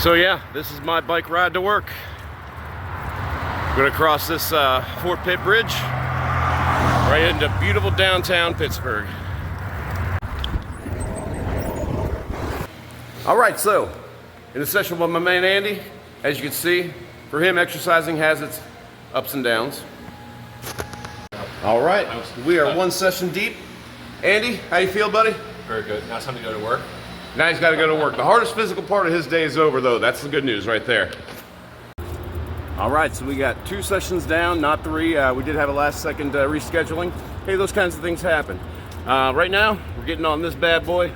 So yeah, this is my bike ride to work. I'm gonna cross this Fort Pitt Bridge right into beautiful downtown Pittsburgh. All right, so in the session with my man Andy, as you can see, for him exercising has its ups and downs. All right, we are one session deep. Andy, how you feel, buddy? Very good. Now it's time to go to work. Now he's got to go to work. The hardest physical part of his day is over, though. That's the good news right there. All right, so we got 2 sessions down, not 3. We did have a last-second rescheduling. Hey, those kinds of things happen. Right now, we're getting on this bad boy,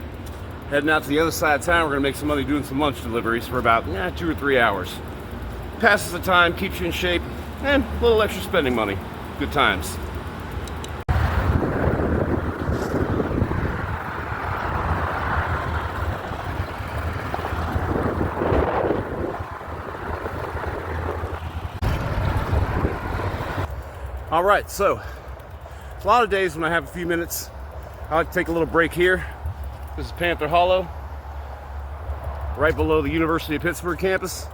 heading out to the other side of town. We're going to make some money doing some lunch deliveries for about 2 or 3 hours. Passes the time, keeps you in shape, and a little extra spending money. Good times. All right, so a lot of days when I have a few minutes, I like to take a little break here. This is Panther Hollow, right below the University of Pittsburgh campus.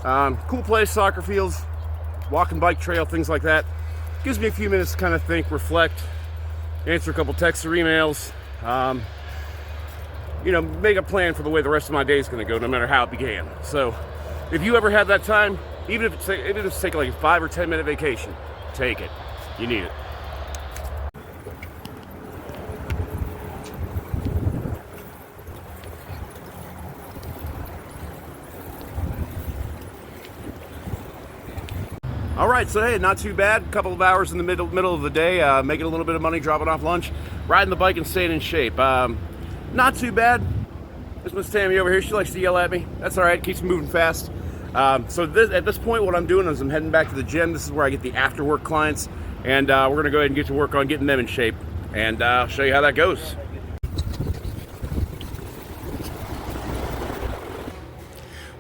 Cool place, soccer fields, walking bike trail, things like that. Gives me a few minutes to kind of think, reflect, answer a couple texts or emails. Make a plan for the way the rest of my day is going to go, no matter how it began. So if you ever have that time, even if it's take like a 5 or 10 minute vacation, take it. You need it. All right, so hey, not too bad. A couple of hours in the middle of the day, making a little bit of money, dropping off lunch, riding the bike and staying in shape. Not too bad. There's Miss Tammy over here. She likes to yell at me. That's all right. Keeps me moving fast. At this point, what I'm doing is I'm heading back to the gym. This is where I get the after work clients, and we're going to go ahead and get to work on getting them in shape, and I'll show you how that goes.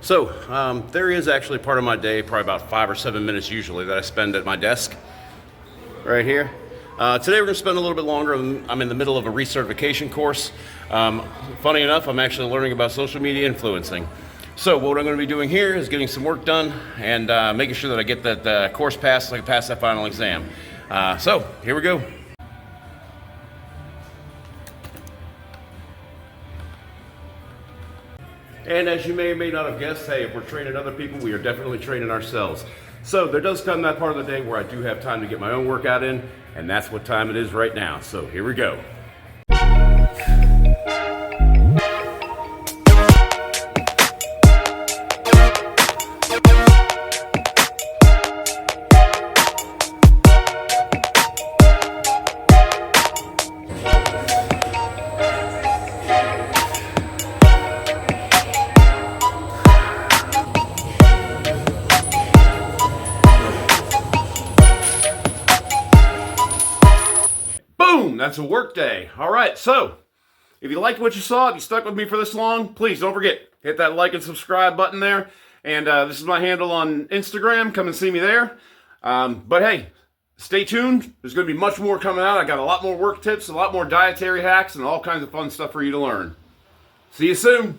So there is actually part of my day, probably about 5 or 7 minutes usually, that I spend at my desk right here. Today we're going to spend a little bit longer. I'm in the middle of a recertification course. Funny enough, I'm actually learning about social media influencing. So what I'm going to be doing here is getting some work done and making sure that I get that course passed so I can pass that final exam. So here we go. And as you may or may not have guessed, hey, if we're training other people, we are definitely training ourselves. So there does come that part of the day where I do have time to get my own workout in, and that's what time it is right now. So here we go. That's a work day. All right, so if you liked what you saw, if you stuck with me for this long, please don't forget, hit that like and subscribe button there. And this is my handle on Instagram. Come and see me there. But hey, stay tuned. There's going to be much more coming out. I got a lot more work tips, a lot more dietary hacks, and all kinds of fun stuff for you to learn. See you soon.